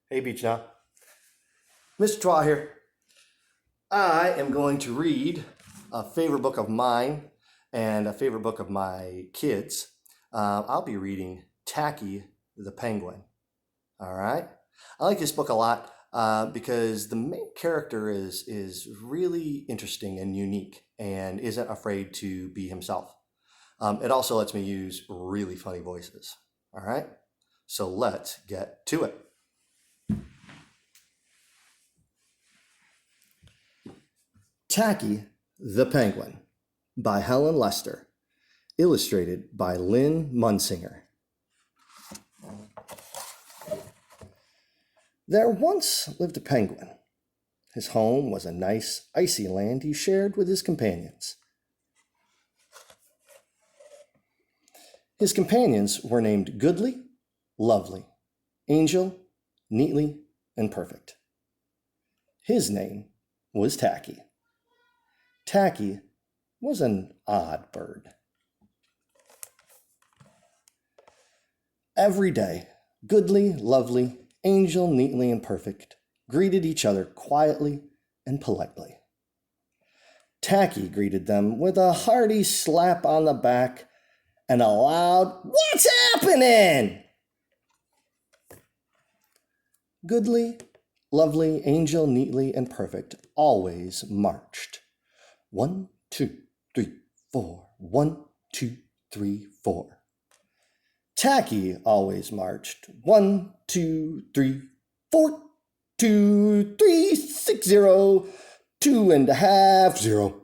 Hey, Beach now. Mr. Twa here. I am going to read a favorite book of mine and a favorite book of my kids. I'll be reading Tacky the Penguin. All right. I like this book a lot because the main character is really interesting and unique and isn't afraid to be himself. It also lets me use really funny voices. All right. So let's get to it. Tacky the Penguin by Helen Lester, illustrated by Lynn Munsinger. There once lived a penguin. His home was a nice, icy land he shared with his companions. His companions were named Goodly, Lovely, Angel, Neatly, and Perfect. His name was Tacky. Tacky was an odd bird. Every day, Goodly, Lovely, Angel, Neatly, and Perfect greeted each other quietly and politely. Tacky greeted them with a hearty slap on the back and a loud, "What's happening?" Goodly, Lovely, Angel, Neatly, and Perfect always marched. 1, 2, 3, 4. 1, 2, 3, 4. Tacky always marched. 1, 2, 3, 4, 2, 3, 6, 0, 2.5, 0.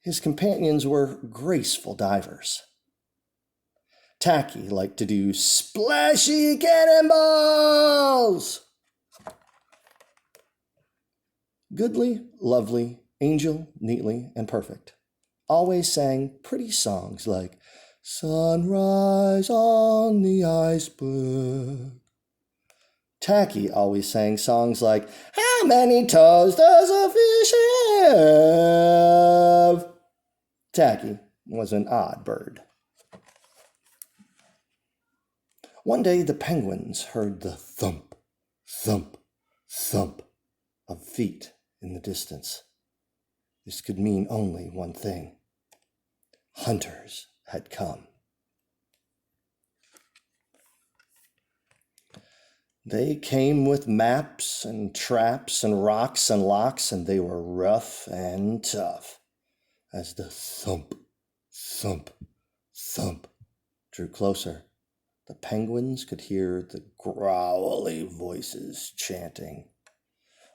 His companions were graceful divers. Tacky liked to do splashy cannonballs. Goodly, Lovely, Angel, Neatly, and Perfect always sang pretty songs like "Sunrise on the Iceberg." Tacky always sang songs like "How many toes does a fish have?" Tacky was an odd bird. One day the penguins heard the thump, thump, thump of feet in the distance. This could mean only one thing. Hunters had come. They came with maps and traps and rocks and locks, and they were rough and tough. As the thump, thump, thump drew closer, the penguins could hear the growly voices chanting,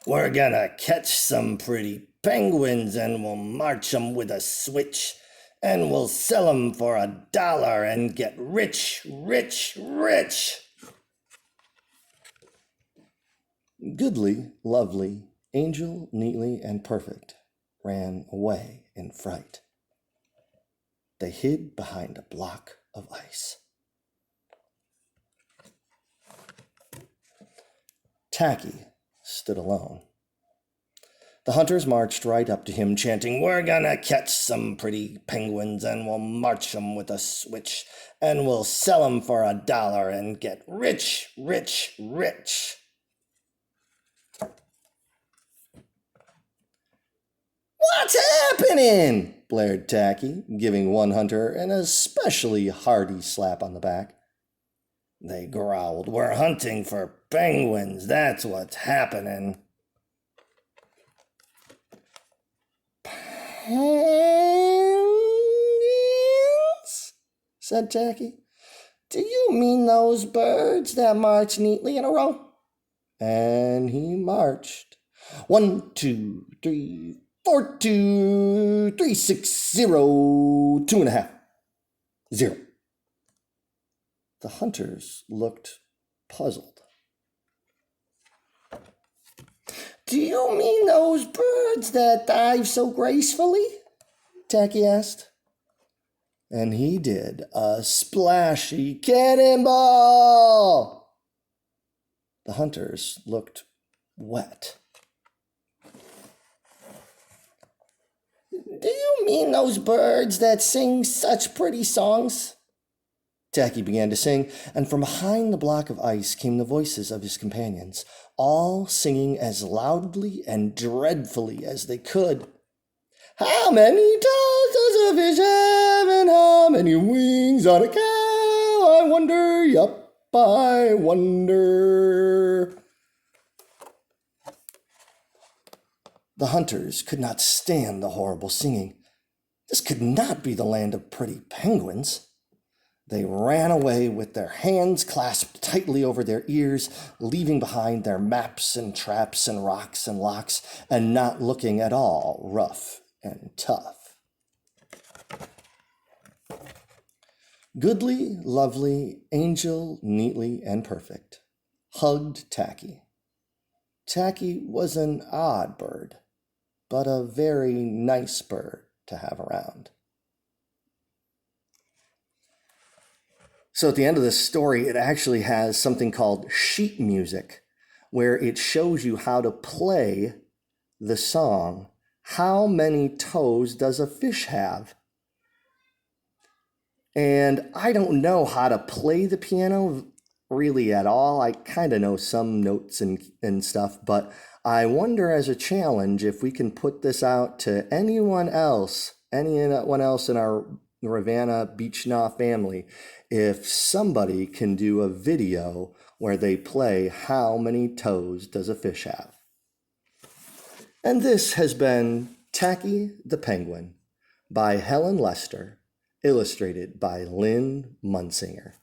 "We're gonna catch some pretty penguins and we'll march 'em with a switch, and we'll sell 'em for $1 and get rich, rich, rich." Goodly, Lovely, Angel, Neatly, and Perfect ran away in fright. They hid behind a block of ice. Tacky stood alone. The hunters marched right up to him, chanting, "We're gonna catch some pretty penguins and we'll march 'em with a switch, and we'll sell 'em for $1 and get rich, rich, rich." "What's happening?" blared Tacky, giving one hunter an especially hearty slap on the back. They growled, "We're hunting for penguins, that's what's happening." "Penguins?" said Tacky. "Do you mean those birds that march neatly in a row?" And he marched. 1, 2, 3, 4, 2, 3, 6, 0, 2.5, 0. The hunters looked puzzled. "Do you mean those birds that dive so gracefully?" Tacky asked. And he did a splashy cannonball. The hunters looked wet. "Do you mean those birds that sing such pretty songs?" Tacky began to sing, and from behind the block of ice came the voices of his companions, all singing as loudly and dreadfully as they could. How many toes does a fish have, and how many wings on a cow? I wonder, yup, I wonder. The hunters could not stand the horrible singing. This could not be the land of pretty penguins. They ran away with their hands clasped tightly over their ears, leaving behind their maps and traps and rocks and locks, and not looking at all rough and tough. Goodly, lovely, Angel, neatly and perfect, hugged Tacky. Tacky was an odd bird, but a very nice bird to have around. So at the end of this story, it actually has something called sheet music, where it shows you how to play the song, How Many Toes Does a Fish Have? And I don't know how to play the piano really at all. I kind of know some notes and stuff, but I wonder as a challenge if we can put this out to anyone else in our Ravenna Beechnaw family, if somebody can do a video where they play How Many Toes Does a Fish Have? And this has been Tacky the Penguin by Helen Lester, illustrated by Lynn Munsinger.